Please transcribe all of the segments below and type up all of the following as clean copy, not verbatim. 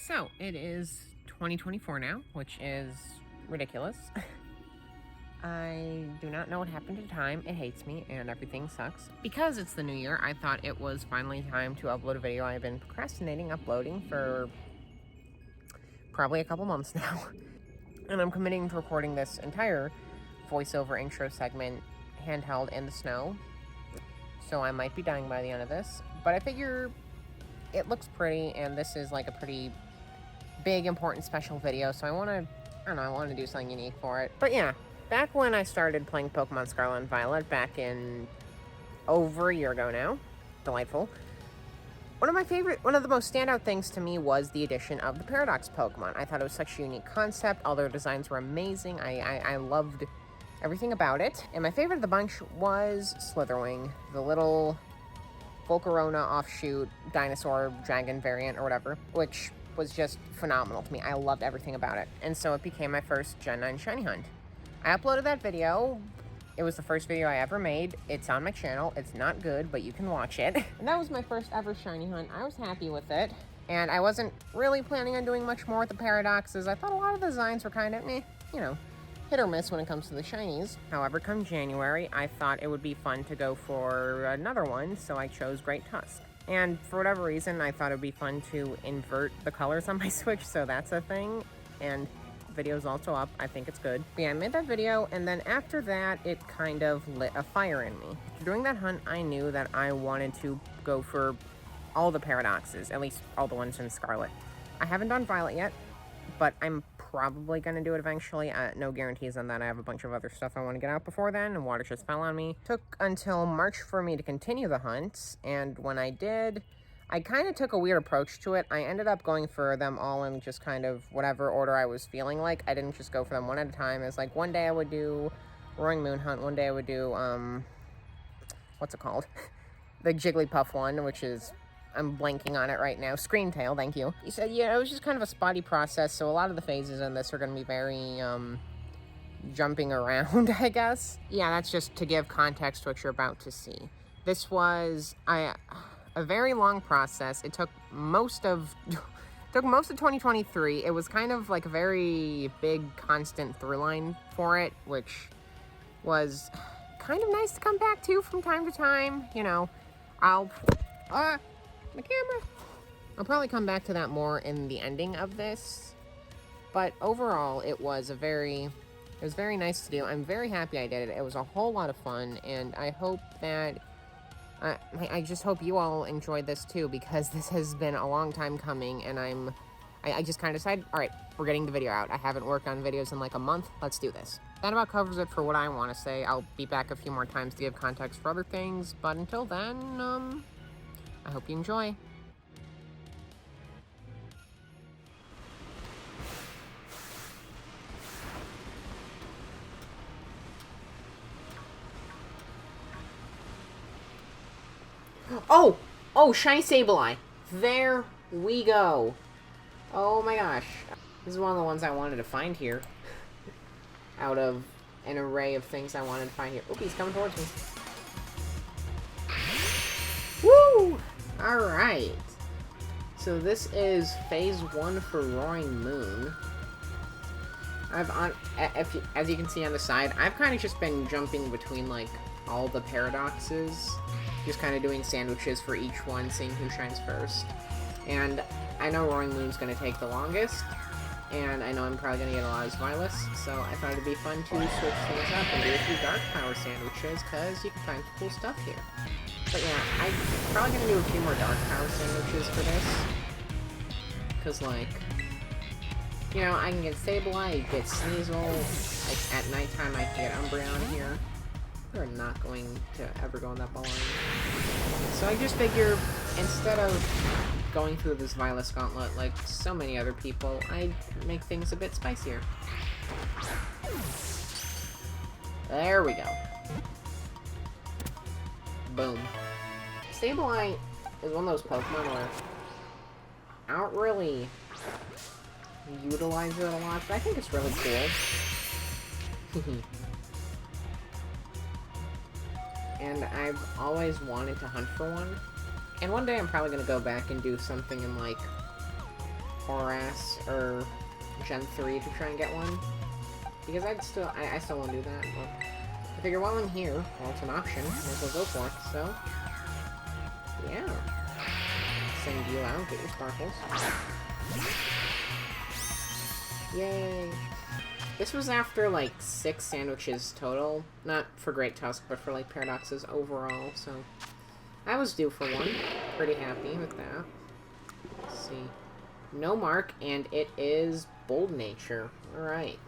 So, it is 2024 now, which is ridiculous. I do not know what happened to time. It hates me and everything sucks. Because it's the new year, I thought it was finally time to upload a video I've been procrastinating uploading for probably a couple months now. And I'm committing to recording this entire voiceover intro segment handheld in the snow. So I might be dying by the end of this. But I figure it looks pretty, and this is like a pretty big, important, special video. So I want to do something unique for it. But yeah, back when I started playing Pokemon Scarlet and Violet back in over a year ago now, delightful. One of the most standout things to me was the addition of the Paradox Pokemon. I thought it was such a unique concept. All their designs were amazing. I loved everything about it. And my favorite of the bunch was Slitherwing, the little Volcarona offshoot dinosaur dragon variant or whatever, which was just phenomenal to me. I loved everything about it. And so it became my first Gen 9 Shiny Hunt. I uploaded that video. It was the first video I ever made. It's on my channel. It's not good, but you can watch it. And that was my first ever Shiny Hunt. I was happy with it. And I wasn't really planning on doing much more with the Paradoxes. I thought a lot of the designs were kind of meh, hit or miss when it comes to the Shinies. However, come January, I thought it would be fun to go for another one, so I chose Great Tusk. And for whatever reason, I thought it would be fun to invert the colors on my Switch, so that's a thing. And video's also up. I think it's good. But yeah, I made that video, and then after that, it kind of lit a fire in me. During that hunt, I knew that I wanted to go for all the Paradoxes, at least all the ones in Scarlet. I haven't done Violet yet, but I'm probably going to do it eventually. No guarantees on that. I have a bunch of other stuff I want to get out before then, and water just fell on me. Took until March for me to continue the hunts, and when I did, I kind of took a weird approach to it. I ended up going for them all in just kind of whatever order I was feeling like. I didn't just go for them one at a time. It's like one day I would do Roaring Moon Hunt, one day I would do, what's it called? The Jigglypuff one, which is, I'm blanking on it right now. Screamtail, thank you. He said, yeah, it was just kind of a spotty process, so a lot of the phases in this are going to be very, jumping around, I guess. Yeah, that's just to give context to what you're about to see. This was, a very long process. It took most of 2023. It was kind of like a very big constant through line for it, which was kind of nice to come back to from time to time. My camera. I'll probably come back to that more in the ending of this, but overall it was very nice to do. I'm very happy I did it. It was a whole lot of fun, and I hope that I just hope you all enjoyed this too, because this has been a long time coming, and I just kind of decided, all right, we're getting the video out. I haven't worked on videos in like a month. Let's do this. That about covers it for what I want to say. I'll be back a few more times to give context for other things, but until then, I hope you enjoy. Oh, Shiny Sableye. There we go. Oh my gosh. This is one of the ones I wanted to find here. Out of an array of things I wanted to find here. Oop, he's coming towards me. Woo! Alright. So this is phase 1 for Roaring Moon. As you can see on the side, I've kind of just been jumping between, like, all the Paradoxes. Just kind of doing sandwiches for each one, seeing who shines first. And I know Roaring Moon's going to take the longest, and I know I'm probably going to get a lot of Violet, so I thought it'd be fun to switch things up and do a few Dark Power sandwiches, because you can find cool stuff here. But yeah, I'm probably going to do a few more Dark Power sandwiches for this, because, like, I can get Sableye, get Sneasel, like, at nighttime I can get Umbreon here. We're not going to ever go in that ball line. So I just figure, instead of going through this Violet Gauntlet like so many other people, I make things a bit spicier. There we go. Boom. Sableye is one of those Pokemon where I don't really utilize it a lot, but I think it's really cool. And I've always wanted to hunt for one. And one day I'm probably going to go back and do something in, like, 4S or Gen 3 to try and get one. Because I still won't do that, but I figure while I'm here, well, it's an option, might as well go for it, so, yeah. Send you out, get your sparkles. Yay! This was after, like, 6 sandwiches total. Not for Great Tusk, but for, like, Paradoxes overall, so... I was due for one. Pretty happy with that. Let's see. No mark, and it is Bold Nature. Alright.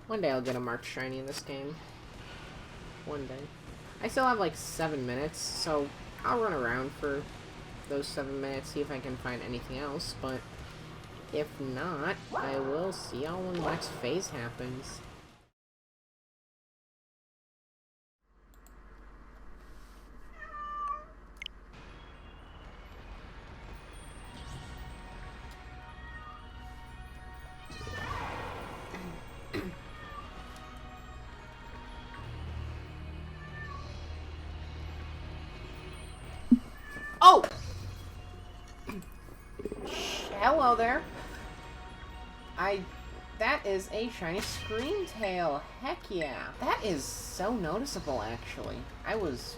One day I'll get a marked shiny in this game. One day. I still have, like, 7 minutes, so I'll run around for those 7 minutes, see if I can find anything else, but... if not, I will see y'all when the next phase happens. Oh! Hello there. That is a shiny Screamtail. Heck yeah. That is so noticeable, actually. I was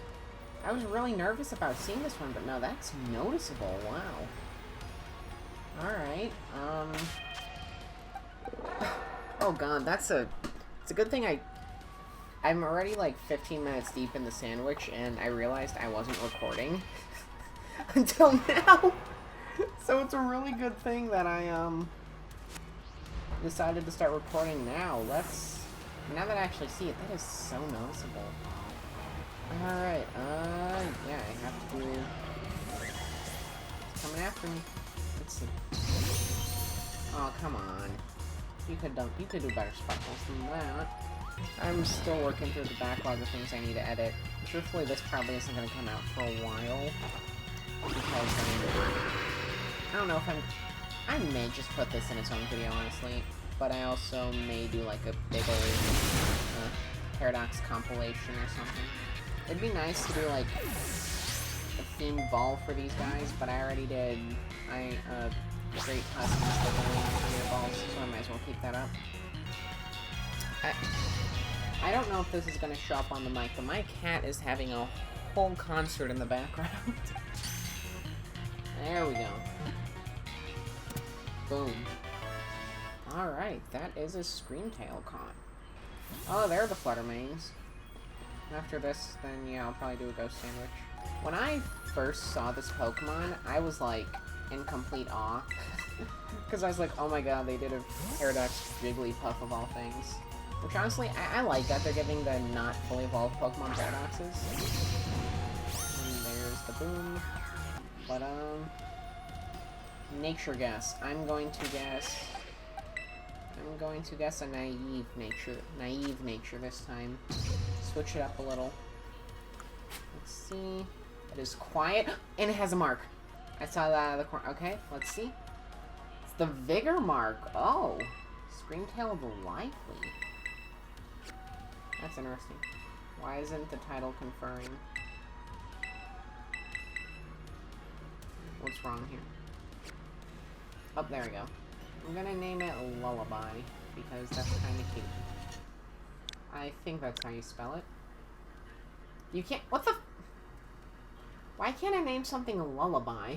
really nervous about seeing this one, but no, that's noticeable. Wow. Alright, oh god, it's a good thing I'm already like 15 minutes deep in the sandwich, and I realized I wasn't recording until now. So it's a really good thing that I, decided to start recording now. Now that I actually see it, that is so noticeable. Alright, yeah, I have to... It's coming after me. Let's see. Oh, come on. You could do better sparkles than that. I'm still working through the backlog of things I need to edit. Truthfully, this probably isn't going to come out for a while. Because, I don't know if I may just put this in its own video, honestly. But I also may do, like, a bigger Paradox compilation or something. It'd be nice to do, like, a themed ball for these guys, but I already did. Great Tusk instead of their balls, so I might as well keep that up. I don't know if this is going to show up on the mic, but my cat is having a whole concert in the background. There we go. Boom. Alright, that is a Screamtail con. Oh, they're the Flutter mains. After this, then yeah, I'll probably do a Ghost Sandwich. When I first saw this Pokemon, I was like in complete awe. Because I was like, oh my god, they did a Paradox Jigglypuff of all things. Which honestly, I like that they're giving the not fully evolved Pokemon Paradoxes. And there's the Boom. But, Nature guess. I'm going to guess a naive nature this time. Switch it up a little. Let's see. It is quiet, and it has a mark. I saw that out of the corner. Okay, let's see. It's the Vigor mark. Oh, Screamtail the Lively. That's interesting. Why isn't the title conferring? What's wrong here? Oh, there we go. I'm gonna name it Lullaby, because that's kind of cute. I think that's how you spell it. You can't... What the... Why can't I name something a Lullaby?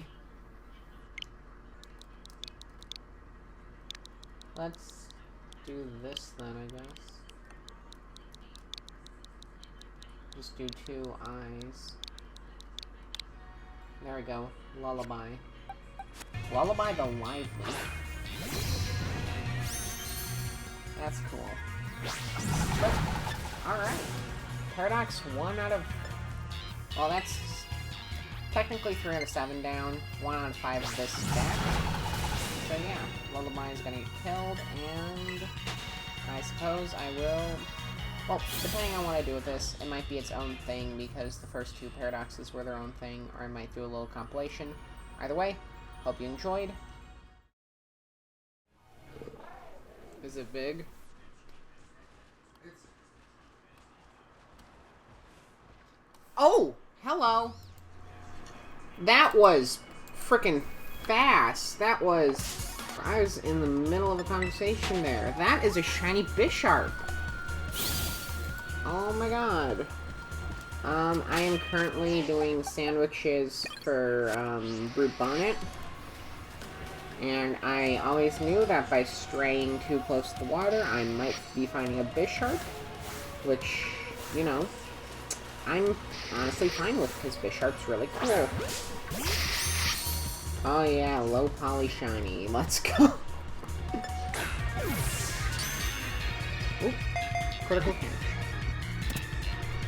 Let's do this then, I guess. Just do 2 eyes. There we go. Lullaby. Lullaby the Lively. That's cool. But, alright. Paradox 1 out of... Well, that's technically 3 out of 7 down. 1 out of 5 of this stack. So yeah, Lullaby is gonna get killed, and I suppose I will... Well, depending on what I do with this, it might be its own thing, because the first 2 Paradoxes were their own thing, or I might do a little compilation. Either way, hope you enjoyed. Is it big? Oh! Hello! That was frickin' fast. That was... I was in the middle of a conversation there. That is a shiny Bisharp. Oh my god. I am currently doing sandwiches for, Bonnet. And I always knew that by straying too close to the water, I might be finding a Bisharp. Which, you know, I'm honestly fine with, because Bisharp's really cool. Oh yeah, low poly shiny. Let's go. Oop. Critical catch.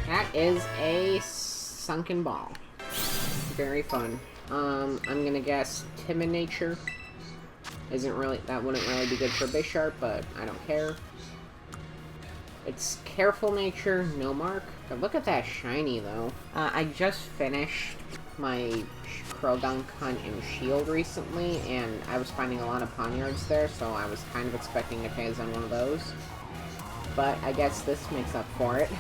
That is a sunken ball. Very fun. I'm gonna guess timid nature. That wouldn't really be good for Bisharp, but I don't care. It's careful nature, no mark. But look at that shiny, though. I just finished my Krogunk hunt in Shield recently, and I was finding a lot of Poniards there, so I was kind of expecting to phase on one of those. But I guess this makes up for it.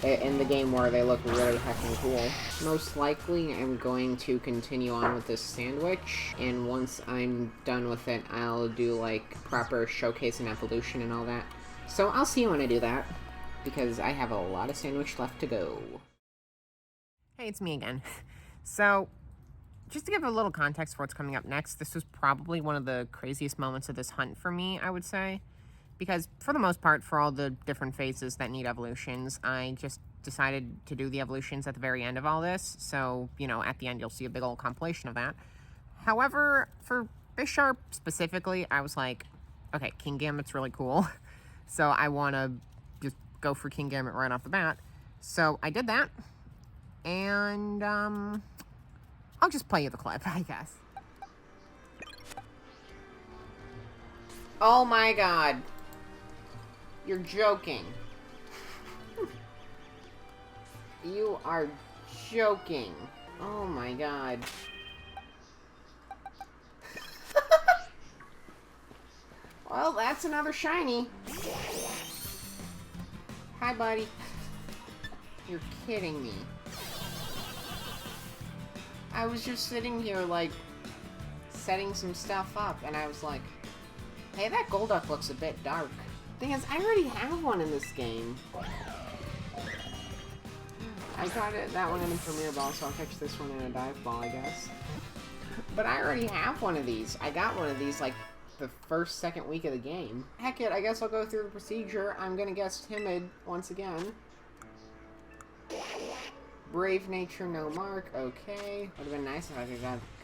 In the game where they look really heckin' cool. Most likely, I'm going to continue on with this sandwich, and once I'm done with it, I'll do, like, proper showcase and evolution and all that. So I'll see you when I do that, because I have a lot of sandwich left to go. Hey, it's me again. So, just to give a little context for what's coming up next, this was probably one of the craziest moments of this hunt for me, I would say. Because, for the most part, for all the different phases that need evolutions, I just decided to do the evolutions at the very end of all this. So, you know, at the end you'll see a big old compilation of that. However, for Bisharp specifically, I was like, okay, King Gambit's really cool. So I want to just go for King Gambit right off the bat. So I did that. And, I'll just play you the clip, I guess. Oh my god. You're joking. You are joking. Oh my god. Well, that's another shiny. Hi, buddy. You're kidding me. I was just sitting here, like, setting some stuff up, and I was like, hey, that Golduck looks a bit dark. Thing is, I already have one in this game. I got that one in the Premier Ball, so I'll catch this one in a Dive Ball, I guess. But I already have one of these. I got one of these, like, the second week of the game. Heck it, I guess I'll go through the procedure. I'm gonna guess timid once again. Brave nature, no mark. Okay. Would have been nice if I could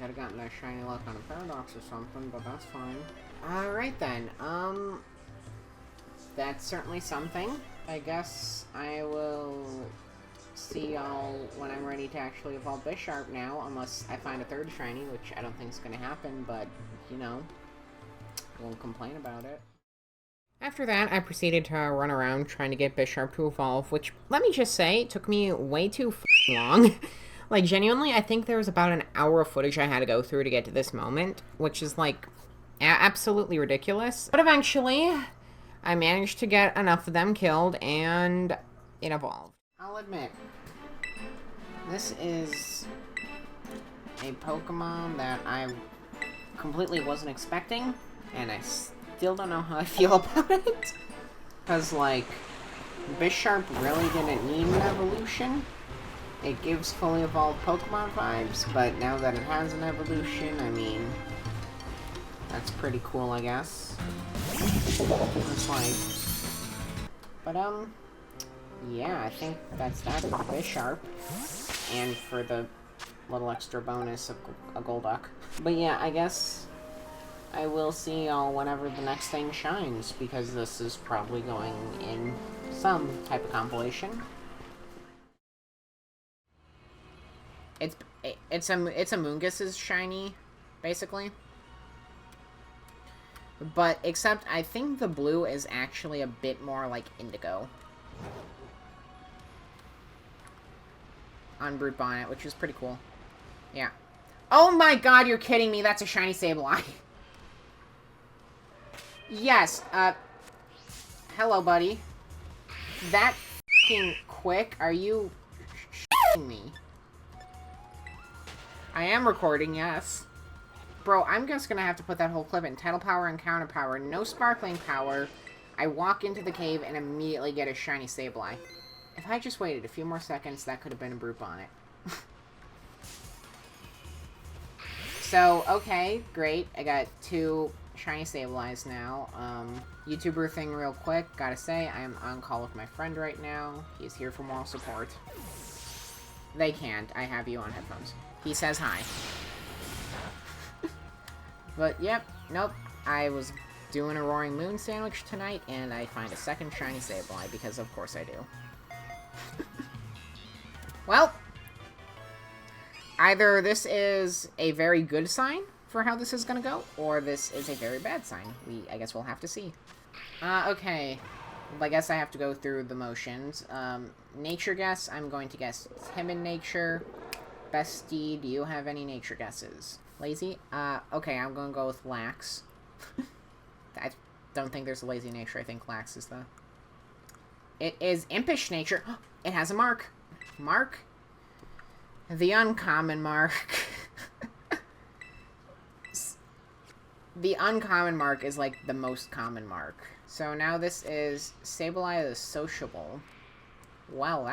have gotten that shiny luck on a Paradox or something, but that's fine. Alright then. That's certainly something. I guess I will see y'all when I'm ready to actually evolve Bisharp now, unless I find a third shiny, which I don't think is going to happen, but, you know, I won't complain about it. After that, I proceeded to run around trying to get Bisharp to evolve, which, let me just say, took me way too long. Like, genuinely, I think there was about an hour of footage I had to go through to get to this moment, which is, like, absolutely ridiculous. But eventually, I managed to get enough of them killed, and it evolved. I'll admit, this is a Pokemon that I completely wasn't expecting, and I still don't know how I feel about it. Because, like, Bisharp really didn't need an evolution. It gives fully evolved Pokemon vibes, but now that it has an evolution, I mean, that's pretty cool, I guess. It's like, but, yeah, I think that's that for Bisharp, and for the little extra bonus of a Golduck. But yeah, I guess I will see y'all whenever the next thing shines, because this is probably going in some type of compilation. It's a Mungus's shiny, basically. But, except, I think the blue is actually a bit more like indigo. On Brute Bonnet, which is pretty cool. Yeah. Oh my god, you're kidding me, that's a shiny Sableye. Yes, hello, buddy. That f***ing quick? Are you sh***ing me? I am recording, yes. Bro, I'm just gonna have to put that whole clip in. Tidal power and counter power. No sparkling power. I walk into the cave and immediately get a shiny Sableye. If I just waited a few more seconds, that could have been a brute Bonnet. So, okay, great. I got 2 shiny Sableyes now. YouTuber thing real quick. Gotta say, I am on call with my friend right now. He's here for moral support. They can't. I have you on headphones. He says hi. But, yep. Nope. I was doing a Roaring Moon sandwich tonight, and I find a second shiny Sableye, because of course I do. Well, either this is a very good sign for how this is gonna go, or this is a very bad sign. I guess we'll have to see. Okay. Well, I guess I have to go through the motions. Nature guess, I'm going to guess timid nature. Bestie, do you have any nature guesses? Lazy? Okay, I'm gonna go with lax. I don't think there's a lazy nature. I think lax is the... It is impish nature. It has a mark. Mark? The uncommon mark. The uncommon mark is like the most common mark. So now this is Sableye the Sociable. Wow,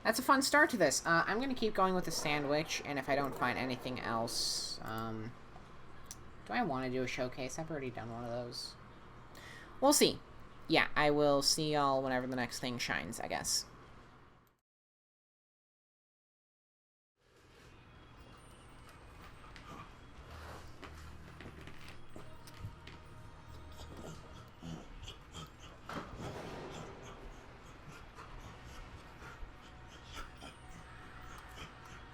that's a fun start to this. I'm gonna keep going with the sandwich, and if I don't find anything else, do I want to do a showcase? I've already done one of those. We'll see. Yeah, I will see y'all whenever the next thing shines, I guess.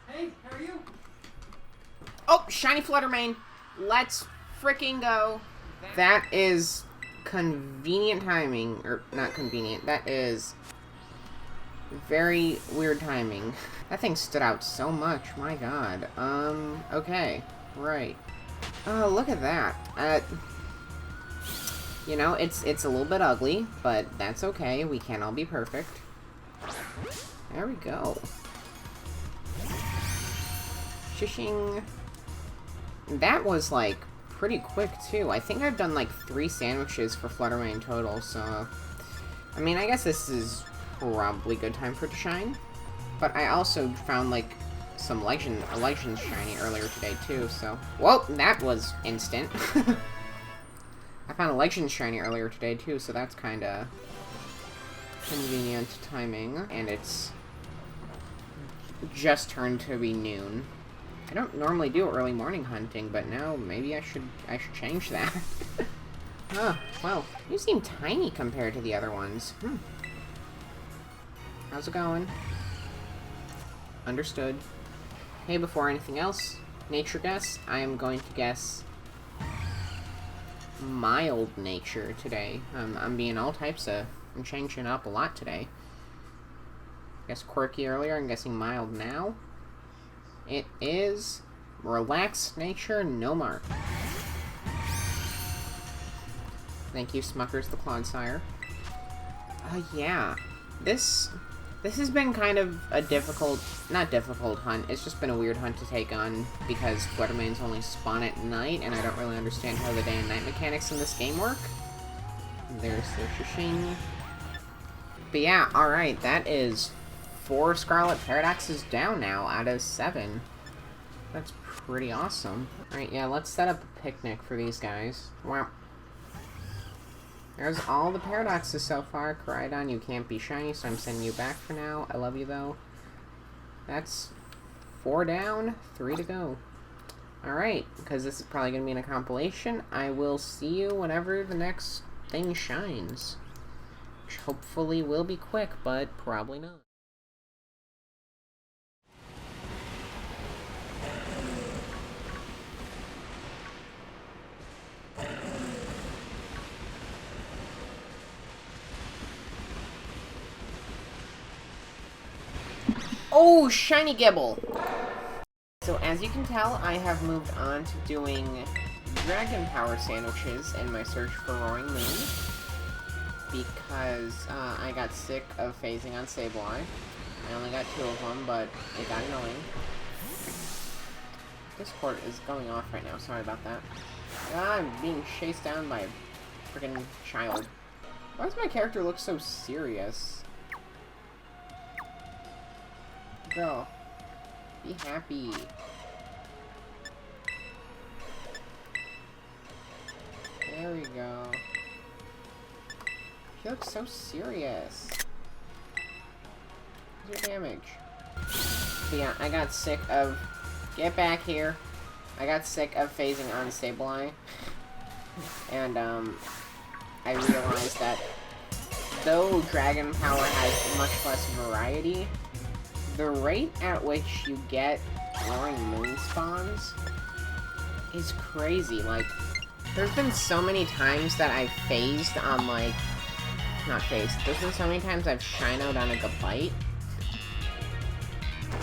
Hey, how are you? Oh, shiny Flutter main. Let's freaking go. That is convenient timing. Or, not convenient. That is very weird timing. That thing stood out so much. My god. Okay. Right. Oh, look at that. You know, it's a little bit ugly, but that's okay. We can't all be perfect. There we go. Shishing. That was, like, pretty quick, too. I think I've done, like, 3 sandwiches for Fluttermane total, so... I mean, I guess this is probably good time for it to shine. But I also found, like, some a Legends shiny earlier today, too, so... Whoa, that was instant. I found a Legends shiny earlier today, too, so that's kinda... convenient timing. And it's... just turned to be noon. I don't normally do early morning hunting, but now maybe I should change that. Oh, well, you seem tiny compared to the other ones. How's it going? Understood. Hey, before anything else, nature guess, I am going to guess mild nature today. I'm being all types of... I'm changing up a lot today. Guess quirky earlier, I'm guessing mild now. It is relaxed nature, no mark. Thank you, Smuckers the Clodsire. Yeah. This has been kind of a difficult, not difficult hunt, it's just been a weird hunt to take on, because Fluttermanes only spawn at night, and I don't really understand how the day and night mechanics in this game work. There's the Shishing. But yeah, alright, that is 4 Scarlet Paradoxes down now out of 7. That's pretty awesome. Alright, yeah, let's set up a picnic for these guys. Wow. There's all the Paradoxes so far. Koraidon, you can't be shiny, so I'm sending you back for now. I love you, though. That's 4 down, 3 to go. Alright, because this is probably going to be in a compilation, I will see you whenever the next thing shines. Which hopefully will be quick, but probably not. Oh, shiny Gibble! So as you can tell, I have moved on to doing Dragon Power sandwiches in my search for Roaring Moon. Because I got sick of phasing on Sableye. I only got 2 of them, but it got annoying. Discord is going off right now. Sorry about that. Ah, I'm being chased down by a freaking child. Why does my character look so serious? Girl, be happy. There we go. She looks so serious. What's your damage? But yeah, I got sick of... Get back here. I got sick of phasing on Sableye. And, I realized that though Dragon Power has much less variety, the rate at which you get glowing moon spawns is crazy. Like, there's been so many times that I've phased on, like... Not phased. There's been so many times I've shinoed on a Gabite.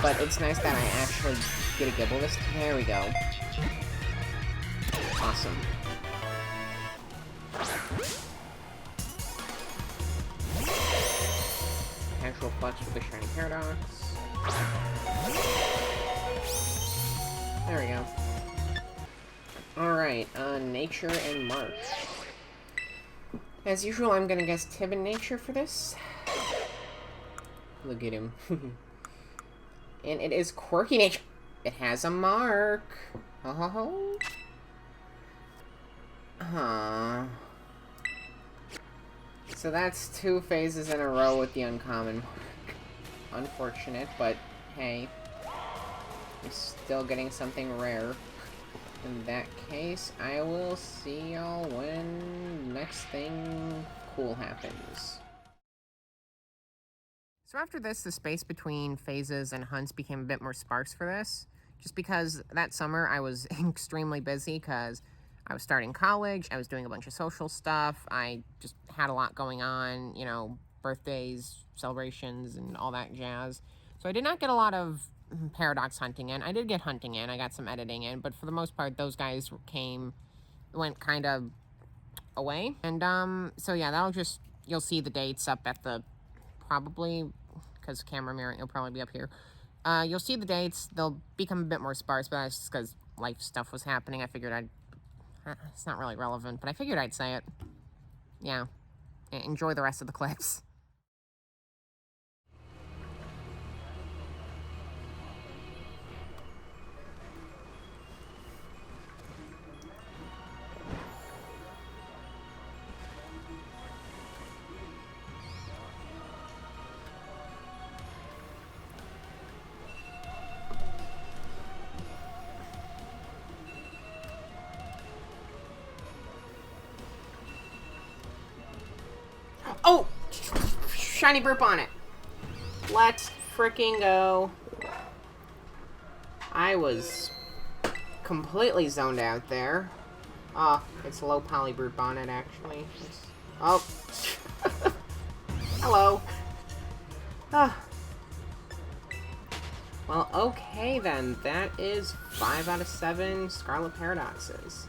But it's nice that I actually get a Gibble this time. There we go. Awesome. Actual Flex with the Shiny Paradox. There we go. Alright, Nature and March. As usual, I'm gonna guess Tib and Nature for this. Look at him. And it is Quirky Nature. It has a mark. Ho ho ho. Huh. So that's 2 phases in a row with the uncommon mark. Unfortunate, but hey. We're still getting something rare. In that case, I will see y'all when next thing cool happens. So after this, the space between phases and hunts became a bit more sparse for this. Just because that summer I was extremely busy because I was starting college, I was doing a bunch of social stuff, I just had a lot going on, you know, birthdays, celebrations, and all that jazz. So I did not get a lot of Paradox hunting in. I did get hunting in, I got some editing in, but for the most part, those guys went kind of away. And, so yeah, you'll see the dates up at the, probably, because camera mirror, it'll probably be up here. You'll see the dates, they'll become a bit more sparse, but that's just because life stuff was happening. I figured it's not really relevant, but I figured I'd say it. Yeah. Enjoy the rest of the clips. Oh! Shiny burp on it. Let's freaking go. I was completely zoned out there. Oh, it's low poly burp Bonnet, actually. Oh. Hello. Ah. Well, okay then. That is 5 out of 7 Scarlet Paradoxes.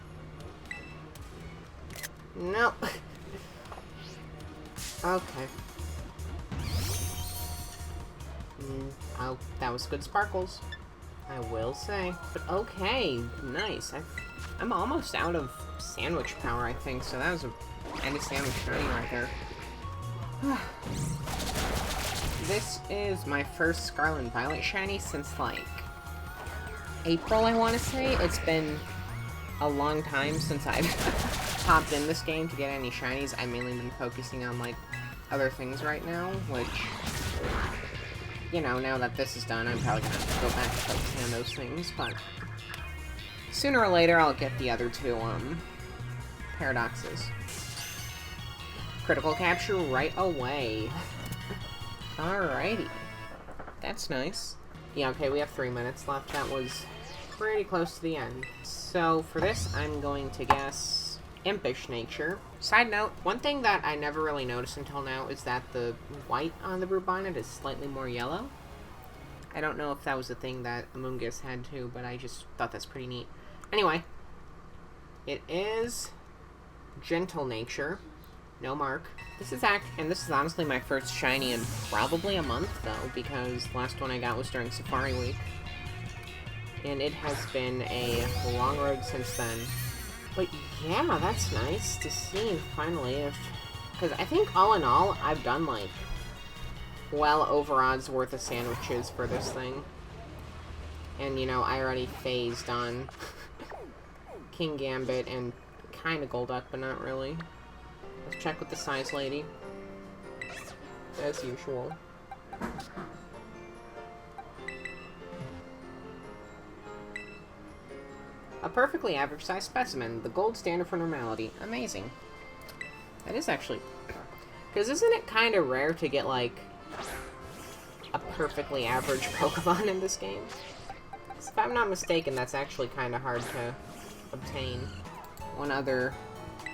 Nope. Okay. Oh, that was good sparkles, I will say. But okay, nice. I'm almost out of sandwich power, I think, so that was a anti-sandwich shiny right there. This is my first Scarlet and Violet shiny since, like, April, I want to say. It's been a long time since I've hopped in this game to get any shinies. I've mainly been focusing on, like, other things right now, which, you know, now that this is done, I'm probably gonna have to go back to focusing on those things, but sooner or later I'll get the other 2, Paradoxes. Critical capture right away. Alrighty. That's nice. Yeah, okay, we have 3 minutes left. That was pretty close to the end. So, for this, I'm going to guess Impish Nature. Side note, one thing that I never really noticed until now is that the white on the Brute Bonnet is slightly more yellow. I don't know if that was a thing that Among Us had too, but I just thought that's pretty neat. Anyway, it is Gentle Nature. No mark. This is honestly my first shiny in probably a month, though, because the last one I got was during Safari Week. And it has been a long road since then. But yeah, that's nice to see finally. Because I think all in all, I've done like well over odds worth of sandwiches for this thing. And you know, I already phased on King Gambit and kind of Golduck, but not really. Let's check with the size lady. As usual. A perfectly average sized specimen, the gold standard for normality. Amazing. That is actually... Because isn't it kind of rare to get, like, a perfectly average Pokemon in this game? If I'm not mistaken, that's actually kind of hard to obtain. One other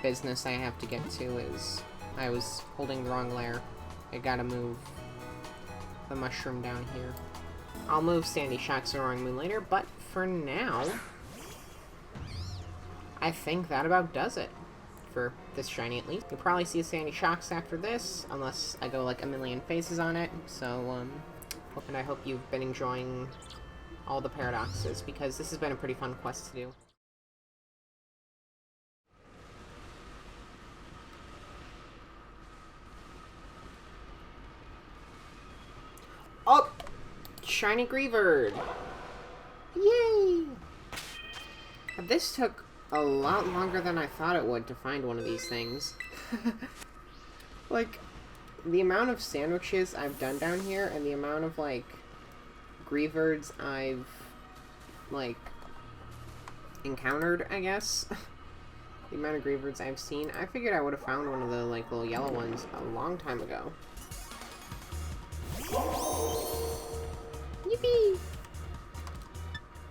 business I have to get to is I was holding the wrong layer. I gotta move the mushroom down here. I'll move Sandy Shocks and Roaring Moon later, but for now, I think that about does it for this shiny at least. You'll probably see a Sandy Shocks after this, unless I go like a million phases on it. So, and I hope you've been enjoying all the paradoxes, because this has been a pretty fun quest to do. Oh! Shiny Greavard! Yay! This took a lot longer than I thought it would to find one of these things. Like, the amount of sandwiches I've done down here and the amount of, like, Greavards I've, like, encountered, I guess. The amount of Greavards I've seen. I figured I would have found one of the, like, little yellow ones a long time ago. Yippee!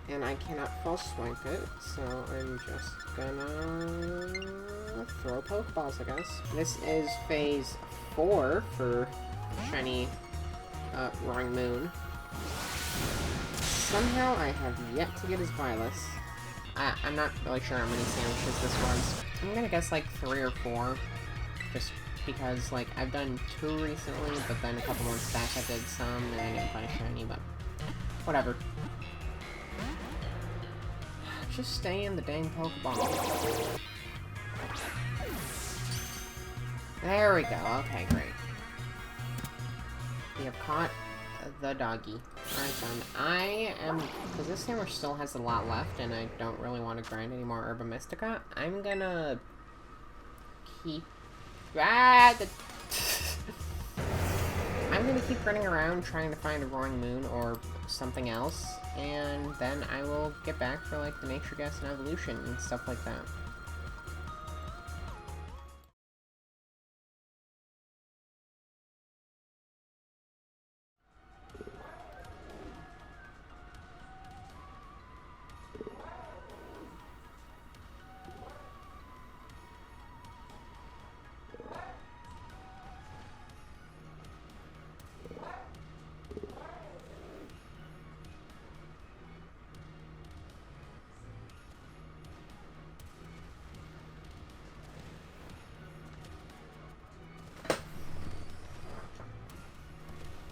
And I cannot false swipe it, so I'm just gonna throw Pokeballs, I guess. This is phase 4 for shiny Roaring Moon. Somehow I have yet to get his Byleth. I'm not really sure how many sandwiches this was. I'm gonna guess like 3 or 4. Just because, like, I've done 2 recently, but then a couple months back I did some, and I didn't find a shiny, but whatever. Just stay in the dang Pokeball. There we go. Okay, great. We have caught the doggy. Alright then. I am... Because this sandwich still has a lot left, and I don't really want to grind any more Herba Mystica, I'm gonna keep... I'm gonna keep running around trying to find a Roaring Moon or something else, and then I will get back for, like, the Nature Guess and Evolution and stuff like that.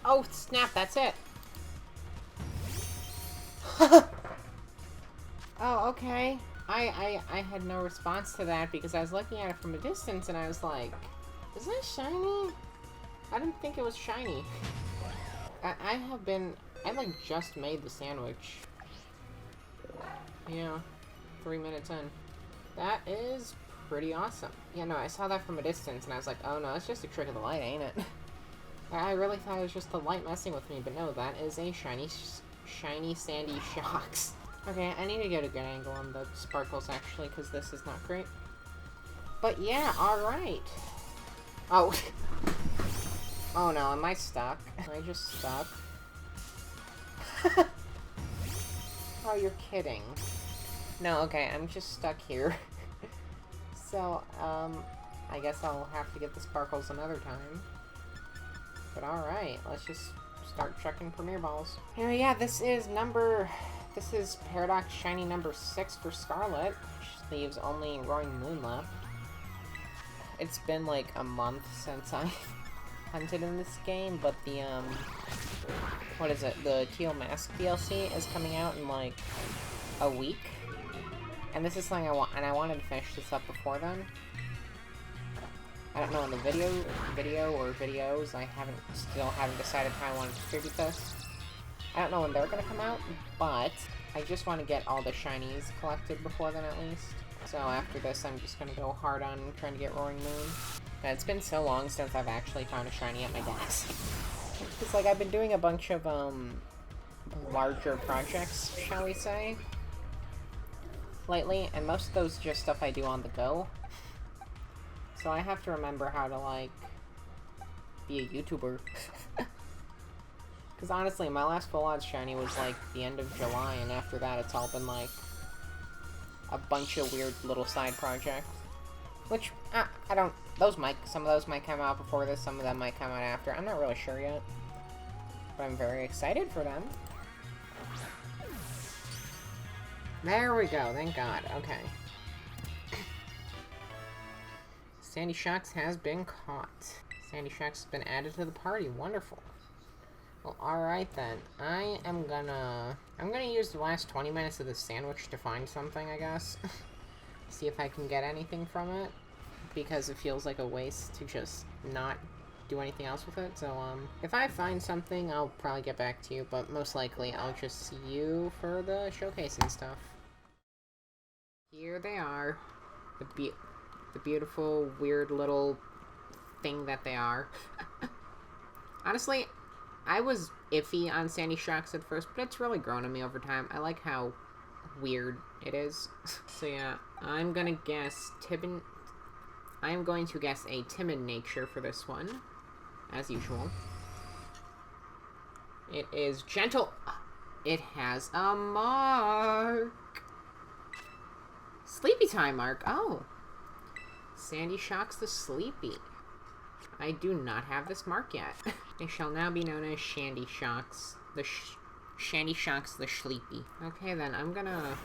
Oh, snap, that's it. Oh, okay. I had no response to that because I was looking at it from a distance and I was like, is that shiny? I didn't think it was shiny. I like just made the sandwich. Yeah, 3 minutes in. That is pretty awesome. Yeah, no, I saw that from a distance and I was like, oh no, it's just a trick of the light, ain't it? I really thought it was just the light messing with me, but no, that is a shiny Sandy Shocks. Okay, I need to get a good angle on the sparkles, actually, because this is not great. But yeah, alright. Oh. Oh no, am I stuck? Am I just stuck? Oh, you're kidding. No, okay, I'm just stuck here. So, I guess I'll have to get the sparkles another time. But alright, let's just start checking Premier Balls. Anyway, yeah, this is Paradox Shiny number 6 for Scarlet, which leaves only Roaring Moon left. It's been like a month since I hunted in this game, but the what is it? The Teal Mask DLC is coming out in like a week. And this is something I want, and I wanted to finish this up before then. I don't know in the video or videos, I still haven't decided how I want to distribute this. I don't know when they're gonna come out, but I just want to get all the shinies collected before then at least. So after this, I'm just gonna go hard on trying to get Roaring Moon. And it's been so long since I've actually found a shiny at my desk. It's like I've been doing a bunch of, larger projects, shall we say, lately, and most of those are just stuff I do on the go. So I have to remember how to, like, be a YouTuber. Because honestly, my last full odds shiny was, like, the end of July, and after that it's all been, like, a bunch of weird little side projects. Which, I don't... some of those might come out before this, some of them might come out after. I'm not really sure yet. But I'm very excited for them. There we go, thank God. Okay. Sandy Shocks has been caught. Sandy Shocks has been added to the party. Wonderful. Well, alright then. I'm gonna use the last 20 minutes of this sandwich to find something, I guess. See if I can get anything from it. Because it feels like a waste to just not do anything else with it. So, if I find something, I'll probably get back to you. But most likely, I'll just see you for the showcase and stuff. Here they are. The beautiful, weird little thing that they are. Honestly, I was iffy on Sandy Shocks at first, but it's really grown on me over time. I like how weird it is. So yeah, I'm gonna guess I am going to guess a timid nature for this one, as usual. It is gentle. It has a mark. Sleepy time mark. Oh. Sandy Shocks the Sleepy. I do not have this mark yet. They shall now be known as Shandy Shocks. Shandy Shocks the Sleepy. Okay then, I'm gonna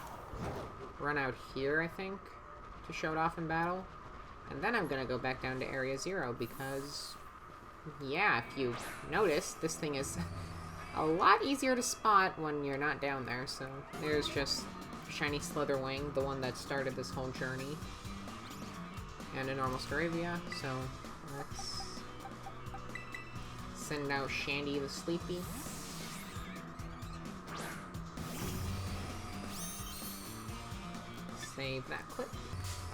run out here, I think, to show it off in battle. And then I'm gonna go back down to Area 0 because, yeah, if you've noticed, this thing is a lot easier to spot when you're not down there. So there's just Shiny Slitherwing, the one that started this whole journey. And a normal Staravia, so let's send out Shandy the Sleepy. Save that clip.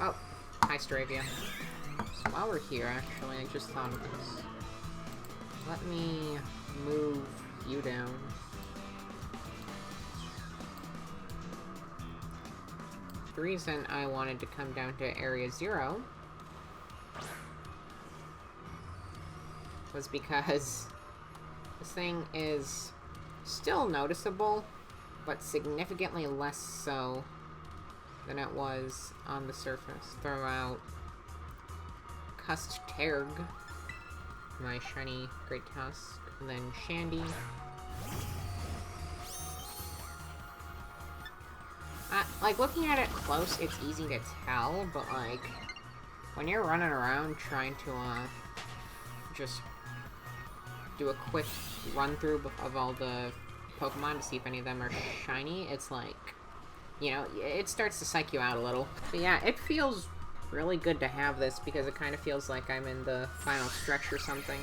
Oh, hi Staravia. So while we're here, actually, I just thought of this. Let me move you down. The reason I wanted to come down to Area 0 was because this thing is still noticeable, but significantly less so than it was on the surface. Throw out Cust Terg, my shiny Great Tusk, and then Shandy. Like, looking at it close, it's easy to tell, but, like, when you're running around trying to, just do a quick run-through of all the Pokemon to see if any of them are shiny, it's like, you know, it starts to psych you out a little. But yeah, it feels really good to have this because it kind of feels like I'm in the final stretch or something.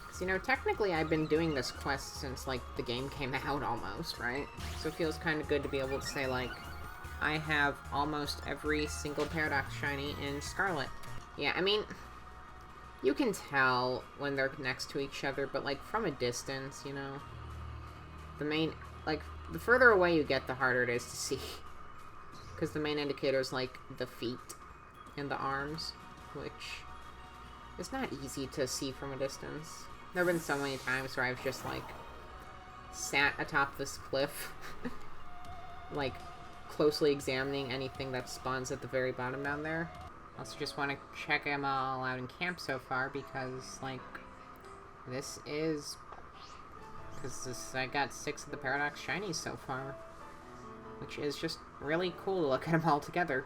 Because, you know, technically I've been doing this quest since, like, the game came out almost, right? So it feels kind of good to be able to say, like, I have almost every single Paradox shiny in Scarlet. Yeah, I mean, you can tell when they're next to each other, but, like, from a distance, you know? The further away you get, the harder it is to see. Because the main indicator is, like, the feet and the arms, which is not easy to see from a distance. There have been so many times where I've just, like, sat atop this cliff, like, closely examining anything that spawns at the very bottom down there. I also just want to check them all out in camp so far because, like, this is... Because I got 6 of the Paradox Shinies so far. Which is just really cool to look at them all together.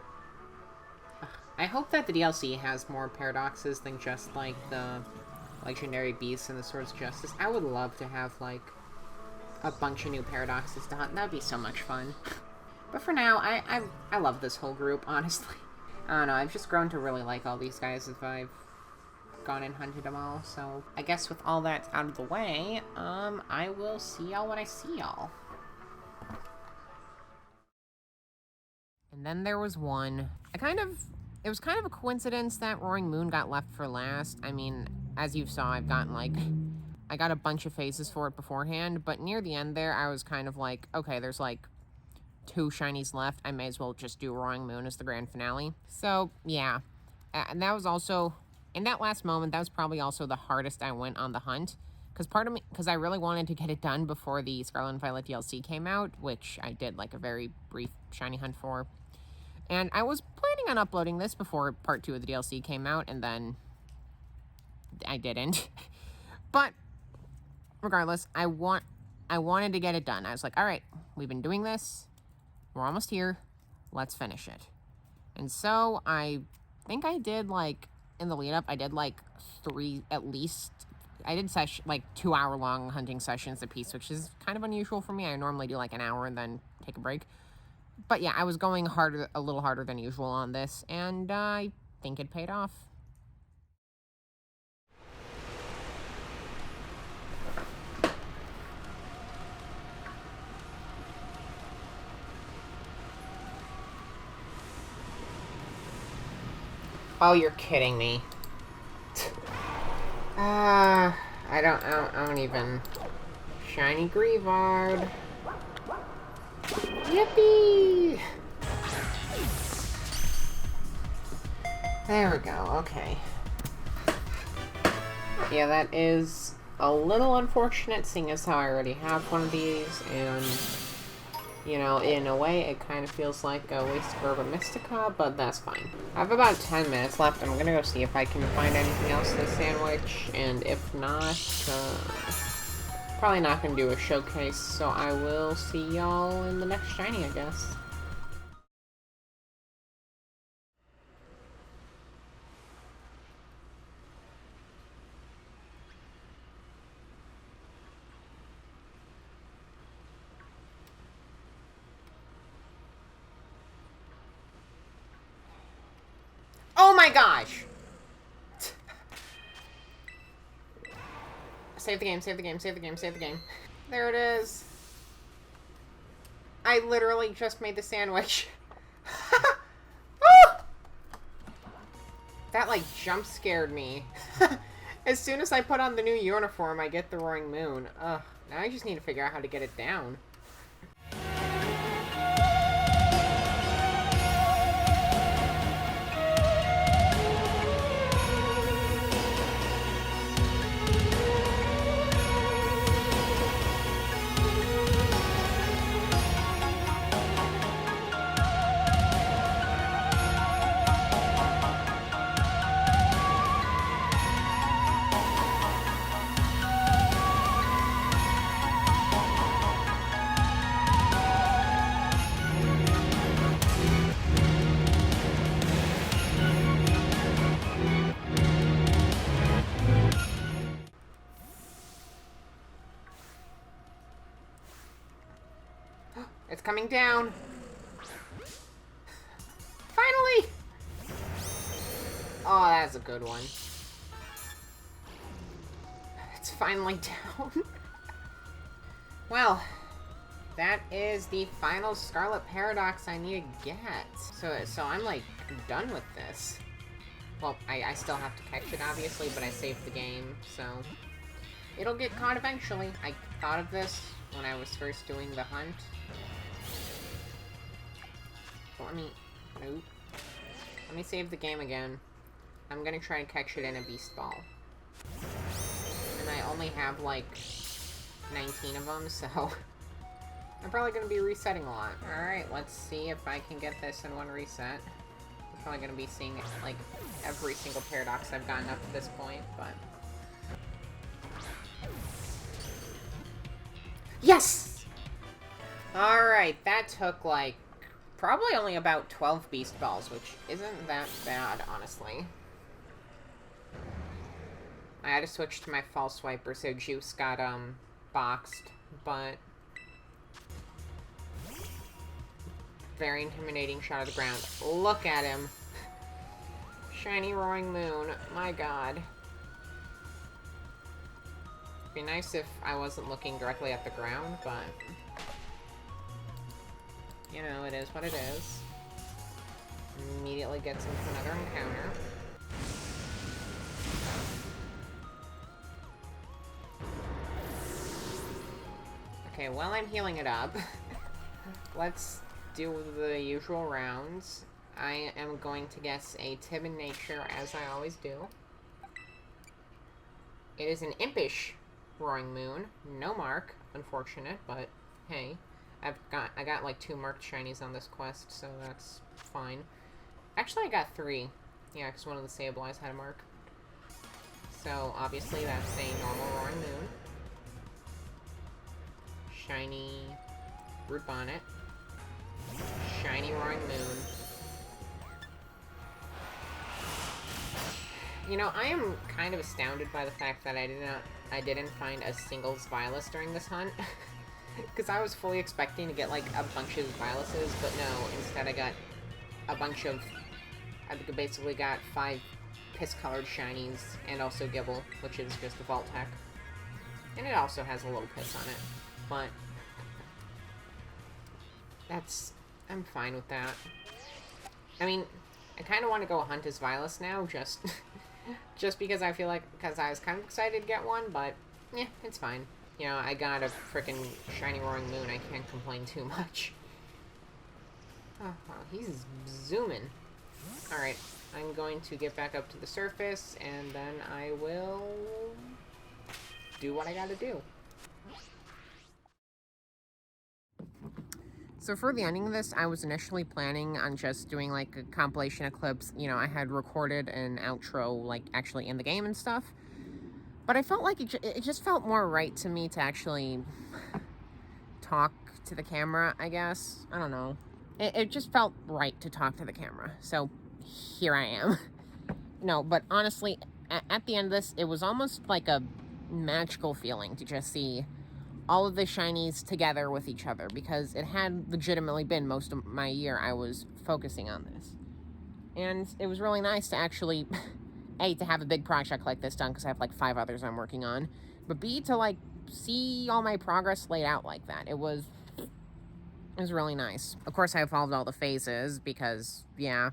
I hope that the DLC has more Paradoxes than just, like, the Legendary Beasts and the Swords of Justice. I would love to have, like, a bunch of new paradoxes to hunt. That would be so much fun. But for now, I love this whole group, honestly. I don't know, I've just grown to really like all these guys as I've gone and hunted them all. So I guess with all that out of the way, I will see y'all when I see y'all. And then there was one. It was kind of a coincidence that Roaring Moon got left for last. I mean, as you saw, I've gotten I got a bunch of phases for it beforehand, but near the end there, I was kind of like, okay, there's 2 shinies left. I may as well just do Roaring Moon as the grand finale. So, yeah. And that was also, in that last moment, that was probably also the hardest I went on the hunt. Because I really wanted to get it done before the Scarlet and Violet DLC came out, which I did a very brief shiny hunt for. And I was planning on uploading this before part 2 of the DLC came out, and then I didn't. But regardless, I wanted to get it done. I was like, all right, we've been doing this. We're almost here. Let's finish it. And so I think I did in the lead up, I did 3 at least. I did 2-hour-long hunting sessions apiece, which is kind of unusual for me. I normally do an hour and then take a break. But yeah, I was going a little harder than usual on this, and I think it paid off. Oh, you're kidding me. I don't even. Shiny Greavard. Yippee! There we go, okay. Yeah, that is a little unfortunate, seeing as how I already have one of these, and, you know, in a way, it kind of feels like a waste of Herba Mystica, but that's fine. I have about 10 minutes left. I'm gonna go see if I can find anything else in the sandwich, and if not, probably not gonna do a showcase, so I will see y'all in the next shiny, I guess. Oh my gosh! Save the game, save the game, save the game, save the game. There it is. I literally just made the sandwich. That, jump scared me. As soon as I put on the new uniform, I get the Roaring Moon. Ugh, now I just need to figure out how to get it down. It's coming down. Finally! Oh, that's a good one. It's finally down. Well, that is the final Scarlet Paradox I need to get. So I'm done with this. Well, I still have to catch it, obviously, but I saved the game, so it'll get caught eventually. I thought of this when I was first doing the hunt. Let me save the game again. I'm gonna try and catch it in a beast ball. And I only have 19 of them, so I'm probably gonna be resetting a lot. Alright, let's see if I can get this in one reset. I'm probably gonna be seeing every single paradox I've gotten up to this point, but yes! Alright, that took probably only about 12 beast balls, which isn't that bad, honestly. I had to switch to my false swiper, so Juice got, boxed, but very intimidating shot of the ground. Look at him. Shiny roaring moon. My god. It'd be nice if I wasn't looking directly at the ground, but... you know, it is what it is. Immediately gets into another encounter. Okay, while I'm healing it up, let's do the usual rounds. I am going to guess a timid nature, as I always do. It is an impish roaring moon. No mark, unfortunate, but hey. I got like 2 marked shinies on this quest, so that's fine. Actually, I got 3. Yeah, because one of the Sableyes had a mark. So, obviously, that's a normal roaring moon. Shiny root bonnet. Shiny roaring moon. You know, I am kind of astounded by the fact that I didn't find a single Vilas during this hunt. Because I was fully expecting to get, like, a bunch of Vilases, but no, instead I got a bunch of... I basically got 5 piss-colored shinies, and also Gibble, which is just a vault tech. And it also has a little piss on it, but... I'm fine with that. I mean, I kind of want to go hunt as Vilas now, just... just because I feel like... because I was kind of excited to get one, but... yeah, it's fine. You know, I got a frickin' shiny roaring moon. I can't complain too much. Oh, wow, he's zooming. Alright, I'm going to get back up to the surface, and then I will do what I gotta do. So for the ending of this, I was initially planning on just doing, like, a compilation of clips. You know, I had recorded an outro, like, actually in the game and stuff. But I felt like it just felt more right to me to actually talk to the camera, I guess. I don't know. It just felt right to talk to the camera. So, here I am. No, but honestly, at the end of this, it was almost like a magical feeling to just see all of the shinies together with each other. Because it had legitimately been most of my year I was focusing on this. And it was really nice to actually... A, to have a big project like this done, because I have, like, 5 others I'm working on. But B, to, like, see all my progress laid out like that. It was really nice. Of course, I evolved all the phases, because, yeah,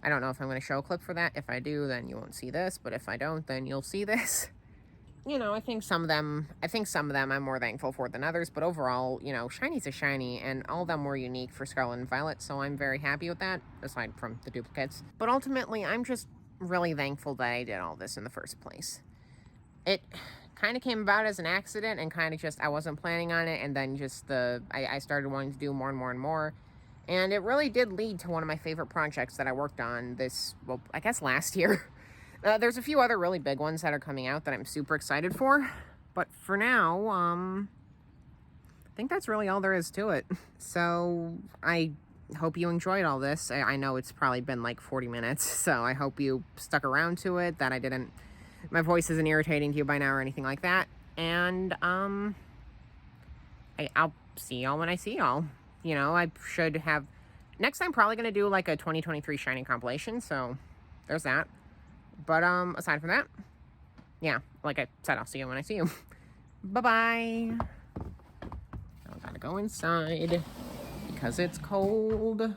I don't know if I'm going to show a clip for that. If I do, then you won't see this. But if I don't, then you'll see this. You know, I think some of them I'm more thankful for than others. But overall, you know, Shiny's a shiny, and all of them were unique for Scarlet and Violet. So I'm very happy with that, aside from the duplicates. But ultimately, I'm just really thankful that I did all this in the first place. It kind of came about as an accident, and kind of just, I wasn't planning on it, and then just I started wanting to do more and more and more, and it really did lead to one of my favorite projects that I worked on this, well, I guess last year. There's a few other really big ones that are coming out that I'm super excited for, but for now, I think that's really all there is to it. So, I hope you enjoyed all this. I know it's probably been like 40 minutes, so I hope you stuck around to it, that my voice isn't irritating to you by now or anything like that. And, I'll see y'all when I see y'all. You know, I should have... next time, probably going to do like a 2023 Shiny compilation, so there's that. But, aside from that, yeah, like I said, I'll see you when I see you. Bye-bye. I gotta go inside because it's cold.